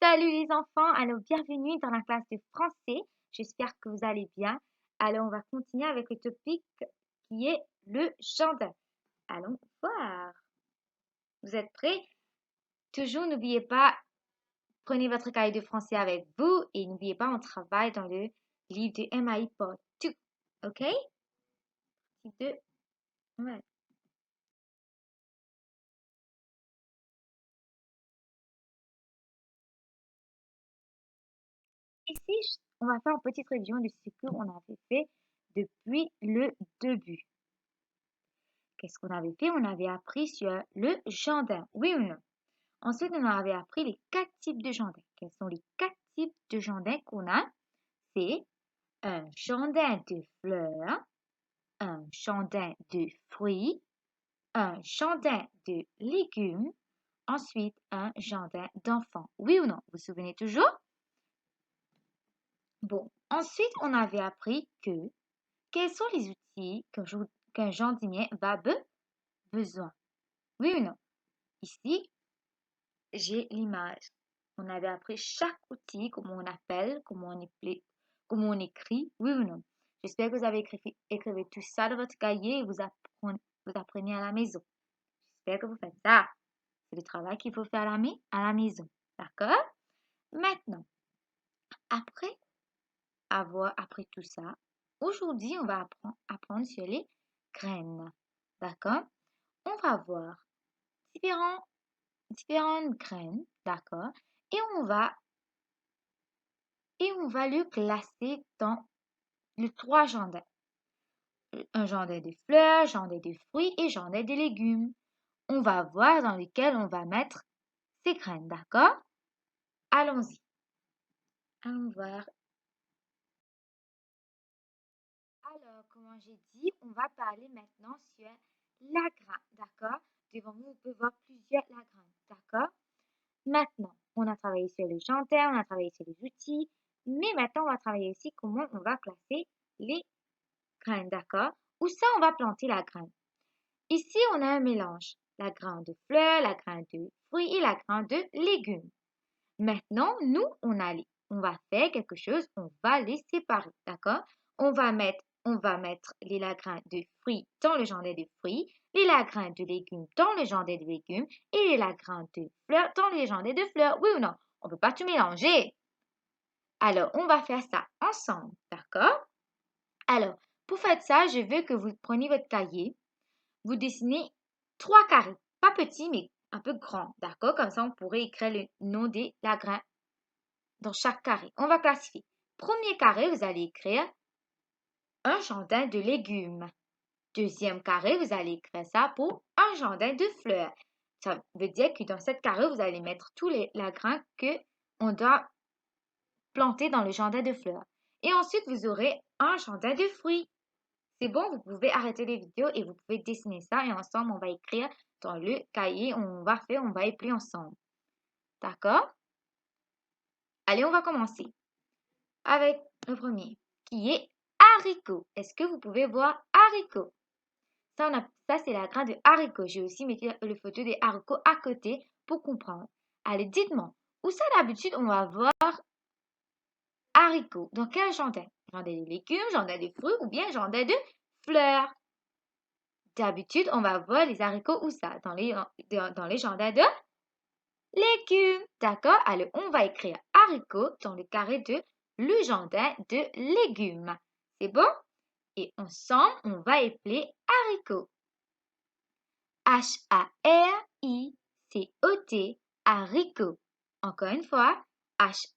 Salut les enfants, alors bienvenue dans la classe de français. J'espère que vous allez bien. Alors on va continuer avec le topic qui est le jardin. Allons voir. Vous êtes prêts? Toujours n'oubliez pas, prenez votre cahier de français avec vous et n'oubliez pas, on travaille dans le livre de MAI Part 2. OK? Partie 2. Ouais. Ici, on va faire une petite révision de ce qu'on avait fait depuis le début. Qu'est-ce qu'on avait fait? On avait appris sur le jardin, oui ou non? Ensuite, on avait appris les 4 types de jardins. Quels sont les 4 types de jardins qu'on a? C'est un jardin de fleurs, un jardin de fruits, un jardin de légumes, ensuite un jardin d'enfants. Oui ou non? Vous vous souvenez toujours? Bon, ensuite, on avait appris que quels sont les outils qu'un jardinier va besoin. Oui ou non? Ici, j'ai l'image. On avait appris chaque outil, comment on appelle, comment on écrit, oui ou non. J'espère que vous avez écrit tout ça dans votre cahier et vous apprenez à la maison. J'espère que vous faites ça. C'est le travail qu'il faut faire à la maison. D'accord? Maintenant, après avoir appris tout ça, aujourd'hui, on va apprendre sur les graines. D'accord? On va voir différentes graines. D'accord? Et on va le classer dans les 3 jardins. Un jardin de fleurs, jardin de fruits et jardin de légumes. On va voir dans lequel on va mettre ces graines, d'accord? Allons-y. Allons voir. Alors, comme j'ai dit, on va parler maintenant sur la graine, d'accord? Devant vous, vous pouvez voir plusieurs la graine, d'accord? Maintenant, on a travaillé sur le jardin, on a travaillé sur les outils, mais maintenant, on va travailler aussi comment on va classer les graines, d'accord? Où ça, on va planter la graine. Ici, on a un mélange. La graine de fleurs, la graine de fruits et la graine de légumes. Maintenant, nous, on va faire quelque chose, on va les séparer, d'accord? On va mettre les lagrins de fruits dans le jardin de fruits, les lagrins de légumes dans le jardin de légumes et les lagrins de fleurs dans le jardin de fleurs. Oui ou non? On ne peut pas tout mélanger. Alors, on va faire ça ensemble, d'accord? Alors, pour faire ça, je veux que vous preniez votre cahier, vous dessinez 3 carrés, pas petits, mais un peu grands, d'accord? Comme ça, on pourrait écrire le nom des lagrins dans chaque carré. On va classifier. Premier carré, vous allez écrire un jardin de légumes. Deuxième carré, vous allez écrire ça pour un jardin de fleurs. Ça veut dire que dans cette carré, vous allez mettre tous les lagrins que on doit planter dans le jardin de fleurs. Et ensuite, vous aurez un jardin de fruits. C'est bon, vous pouvez arrêter les vidéos et vous pouvez dessiner ça et ensemble, on va écrire dans le cahier, on va épeler ensemble. D'accord? Allez, on va commencer avec le premier qui est haricot. Est-ce que vous pouvez voir haricot? Ça c'est la graine de haricot. J'ai aussi mis le photo des haricots à côté pour comprendre. Allez, dites-moi, où ça d'habitude on va voir haricot? Dans quel jardin? Jardin de légumes, jardin de fruits ou bien jardin de fleurs? D'habitude, on va voir les haricots où ça? Dans les jardins de légumes. D'accord? Alors, on va écrire haricots dans le carré de le jardin de légumes. C'est bon? Et ensemble, on va épeler haricots. H-A-R-I-C-O-T, haricot. Encore une fois, H-A-R-I-C-O-T,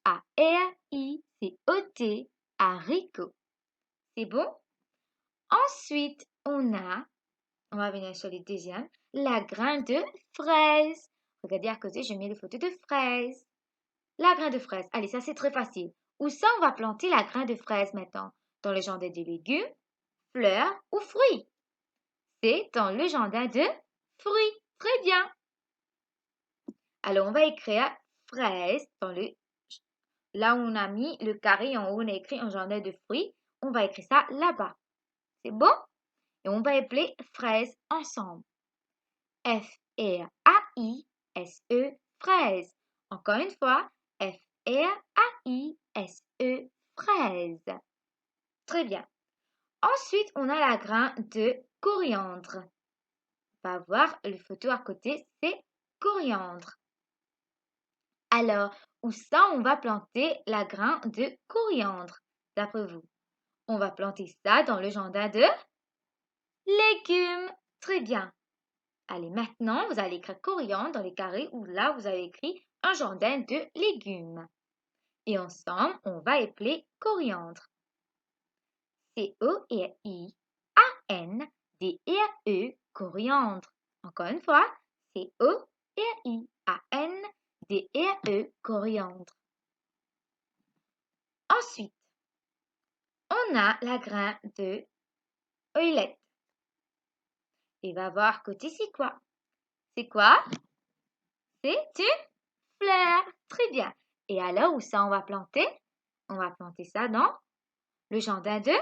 haricot. C'est bon? Ensuite, on va venir sur le deuxième, la graine de fraise. Regardez à côté, je mets les photos de fraises. La graine de fraise. Allez, ça c'est très facile. Où ça on va planter la graine de fraise maintenant? Dans le jardin de légumes, fleurs ou fruits? C'est dans le jardin de fruits. Très bien. Alors, on va écrire fraise là où on a mis le carré en haut, on a écrit un jardin de fruits. On va écrire ça là-bas. C'est bon? Et on va appeler fraise ensemble. F-R-A-I-S-E, fraise. Encore une fois, F-R-A-I-S-E, F-R-A-I-S-E, fraise. Très bien. Ensuite, on a la grain de coriandre. On va voir le photo à côté, c'est coriandre. Alors, où ça on va planter la grain de coriandre, d'après vous? On va planter ça dans le jardin de légumes. Très bien. Allez, maintenant, vous allez écrire coriandre dans les carrés où là, vous avez écrit un jardin de légumes. Et ensemble, on va épeler coriandre. C-O-R-I-A-N-D-R-E, coriandre. Encore une fois, C-O-R-I-A-N-D-R-E, coriandre. Ensuite, on a la grain de oeillette. Et va voir côté, c'est quoi? C'est quoi? C'est une fleur. Très bien. Et alors, où ça on va planter? On va planter ça dans le jardin de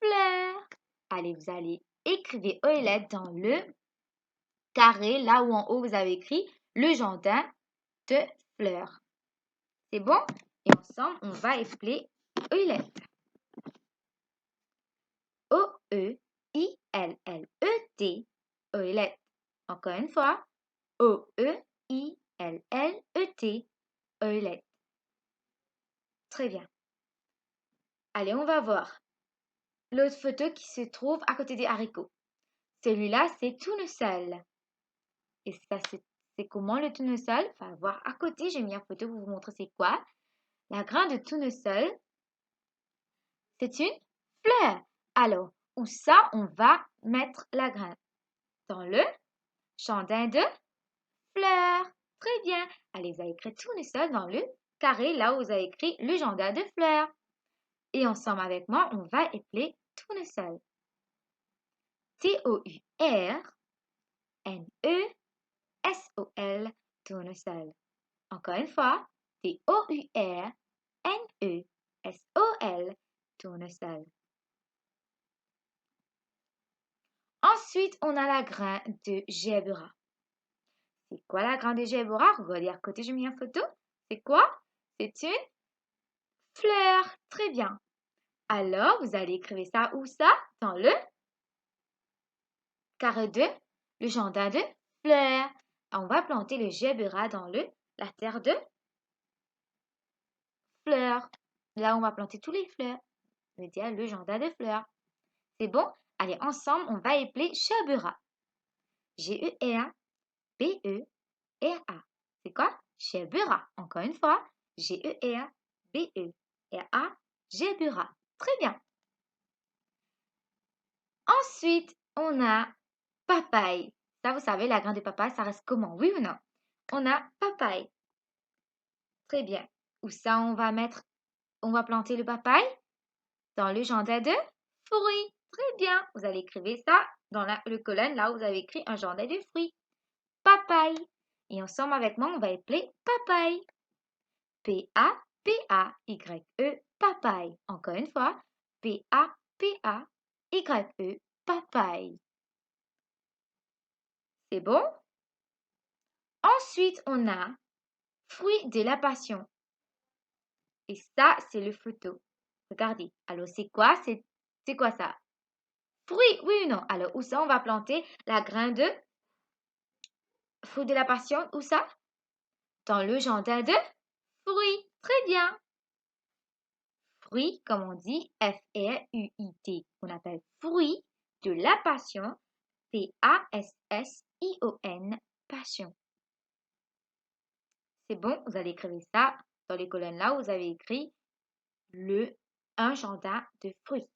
fleurs. Allez, vous allez écrire oeillette dans le carré, là où en haut vous avez écrit le jardin de fleurs. C'est bon? Et ensemble, on va épeler oeillette. O-E-I-L-L-E-T, oeillette. Encore une fois, O-E-I-L-L-E-T, oeillette. Très bien. Allez, on va voir l'autre photo qui se trouve à côté des haricots. Celui-là, c'est tournesol. Et ça, c'est comment le tournesol? On va voir à côté, j'ai mis une photo pour vous montrer c'est quoi. La grain de tournesol, c'est une fleur. Alors, où ça, on va mettre la graine? Dans le jardin de fleurs. Très bien. Allez, vous allez écrire tournesol dans le carré, là où vous avez écrit le jardin de fleurs. Et ensemble avec moi, on va épeler tournesol. T-O-U-R-N-E-S-O-L, tournesol. Encore une fois, T-O-U-R-N-E-S-O-L, tournesol. Ensuite, on a la grain de gerbera. C'est quoi la grain de gerbera? Regardez à côté, j'ai mis une photo. C'est quoi? C'est une fleur. Très bien. Alors, vous allez écrire ça où ça? Dans le carré de le jardin de fleurs. On va planter le gerbera dans la terre de fleurs. Là, on va planter tous les fleurs. Ça veut dire le jardin de fleurs. C'est bon? Allez, ensemble, on va épeler gerbera. G-E-R-B-E-R-A. C'est quoi? Gerbera. Encore une fois. G-E-R-B-E-R-A. Gerbera. Très bien. Ensuite, on a papaye. Ça, vous savez, la graine de papaye, ça reste comment? Oui ou non? On a papaye. Très bien. Où ça, on va planter le papaye? Dans le jardin de fruits. Très bien. Vous allez écrire ça dans le colonne, là où vous avez écrit un jardin de fruits. Papaye. Et ensemble avec moi, on va appeler papaye. P-A-P-A-Y-E, papaye. Encore une fois, P-A-P-A-Y-E, papaye. C'est bon? Ensuite, on a fruit de la passion. Et ça, c'est le photo. Regardez. Alors, c'est quoi? C'est quoi ça? Fruit, oui ou non? Alors, où ça, on va planter la graine de fruit de la passion? Où ça? Dans le jardin de fruits. Très bien. Fruit, comme on dit, F-R-U-I-T. On appelle fruit de la passion, P-A-S-S-I-O-N, passion. C'est bon, vous allez écrire ça dans les colonnes là où vous avez écrit un jardin de fruits.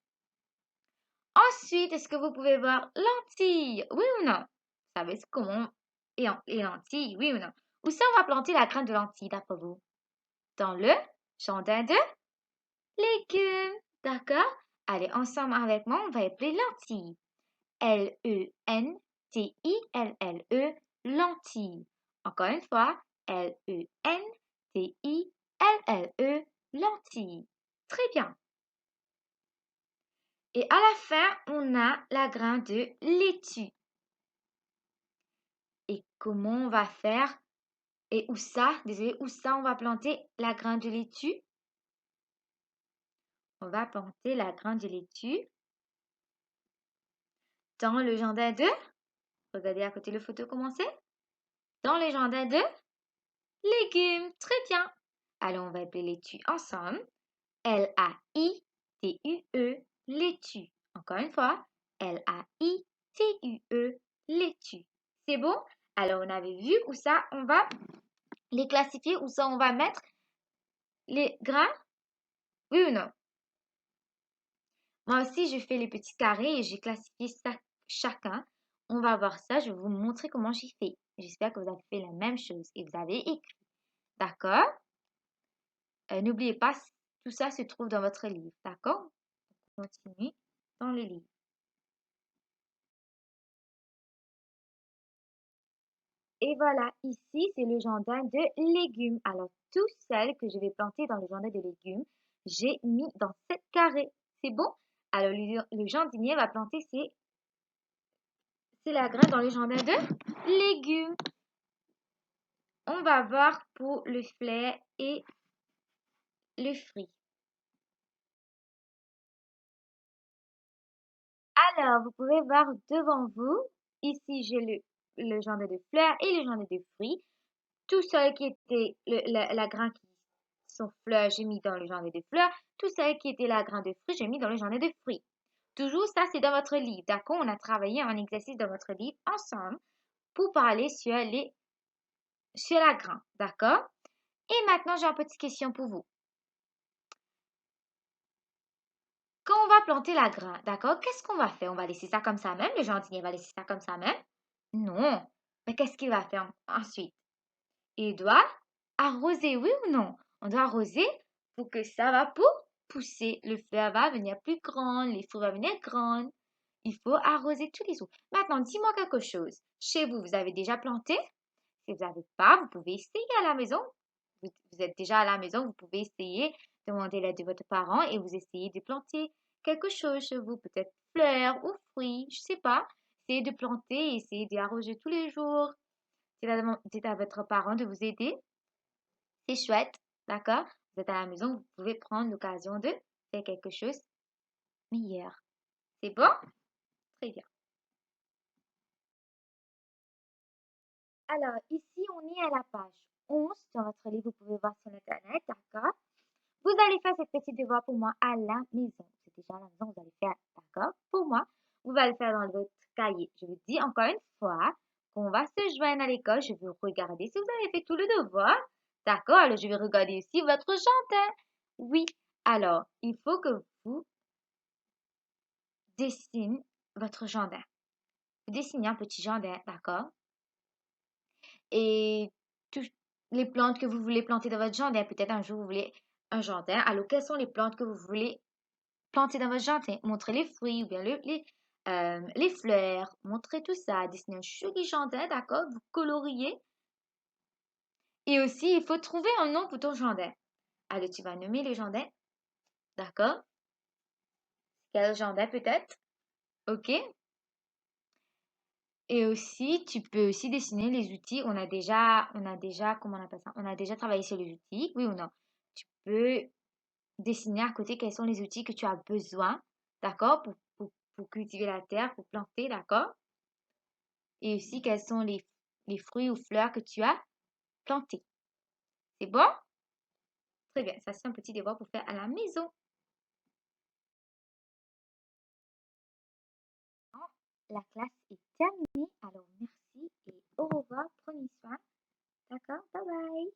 Ensuite, est-ce que vous pouvez voir lentilles? Oui ou non? Vous savez comment les lentilles? Oui ou non? Où ça on va planter la graine de lentilles d'après vous? Dans le jardin de légumes. D'accord? Allez, ensemble avec moi, on va appeler lentilles. L-E-N-T-I-L-L-E, lentilles. Encore une fois, L-E-N-T-I-L-L-E, lentilles. Très bien. Et à la fin, on a la grain de laitue. Et comment on va faire Et où ça, désolé, où ça on va planter la graine de laitue? On va planter la graine de laitue dans le jardin de, regardez à côté le photo commencer, dans le jardin de légumes. Très bien. Alors on va appeler laitue ensemble. L-A-I-T-U-E, laitue. Encore une fois, L-A-I-T-U-E, laitue. C'est bon? Alors on avait vu où ça on va les classifier, où ça on va mettre les grains? Oui ou non? Moi aussi, je fais les petits carrés et j'ai classifié ça chacun. On va voir ça. Je vais vous montrer comment j'ai fait. J'espère que vous avez fait la même chose et vous avez écrit. D'accord? N'oubliez pas, tout ça se trouve dans votre livre. D'accord? On continue dans le livre. Et voilà, ici, c'est le jardin de légumes. Alors, tout celles que je vais planter dans le jardin de légumes, j'ai mis dans 7 carrés. C'est bon? Alors, le jardinier va planter la graine dans le jardin de légumes. On va voir pour le fleur et le fruit. Alors, vous pouvez voir devant vous, ici j'ai le jardin de fleurs et le jardin de fruits. Tout ce qui était la grain qui sont fleurs, j'ai mis dans le jardin de fleurs. Tout ce qui était la grain de fruits, j'ai mis dans le jardin de fruits. Toujours ça, c'est dans votre livre. D'accord? On a travaillé un exercice dans votre livre ensemble pour parler sur la grain. D'accord? Et maintenant, j'ai une petite question pour vous. Quand on va planter la grain, d'accord, qu'est-ce qu'on va faire? On va laisser ça comme ça même? Le jardinier va laisser ça comme ça même? Non. Mais qu'est-ce qu'il va faire ensuite? Il doit arroser, oui ou non? On doit arroser pour que ça va pour pousser. Le fleur va venir plus grand, les fruits vont venir grands. Il faut arroser tous les jours. Maintenant, dis-moi quelque chose. Chez vous, vous avez déjà planté? Si vous n'avez pas, vous pouvez essayer à la maison. Vous êtes déjà à la maison, vous pouvez essayer, demander l'aide de votre parent et vous essayez de planter quelque chose chez vous, peut-être fleurs ou fruits, je sais pas. Essayez de planter, essayez d'arroser tous les jours. Dites à votre parent de vous aider. C'est chouette, d'accord? Vous êtes à la maison, vous pouvez prendre l'occasion de faire quelque chose de meilleur. C'est bon? Très bien. Alors, ici, on est à la page 11 dans votre livre, vous pouvez voir sur Internet, d'accord? Vous allez faire cette petite devoir pour moi à la maison. C'est déjà à la maison, vous allez faire, d'accord? Pour moi, vous allez le faire dans votre cahier. Je vous dis encore une fois qu'on va se joindre à l'école. Je vais regarder si vous avez fait tout le devoir. D'accord? Alors, je vais regarder aussi votre jardin. Oui. Alors, il faut que vous dessinez votre jardin. Vous dessinez un petit jardin, d'accord? Et toutes les plantes que vous voulez planter dans votre jardin. Peut-être un jour, vous voulez un jardin. Alors, quelles sont les plantes que vous voulez planter dans votre jardin? Montrez les fruits ou bien les fleurs. Montrez tout ça. Dessinez un joli jardin, d'accord? Vous coloriez. Et aussi, il faut trouver un nom pour ton jardin. Alors, tu vas nommer le jardin, d'accord? Quel jardin peut-être? OK? Et aussi, tu peux aussi dessiner les outils. Comment on appelle ça? On a déjà travaillé sur les outils, oui ou non? Tu peux dessiner à côté quels sont les outils que tu as besoin, d'accord? Pour cultiver la terre, pour planter, d'accord? Et aussi quels sont les fruits ou fleurs que tu as plantés. C'est bon? Très bien. Ça, c'est un petit devoir pour faire à la maison. La classe est terminée. Alors, merci et au revoir. Prenez soin. D'accord? Bye bye.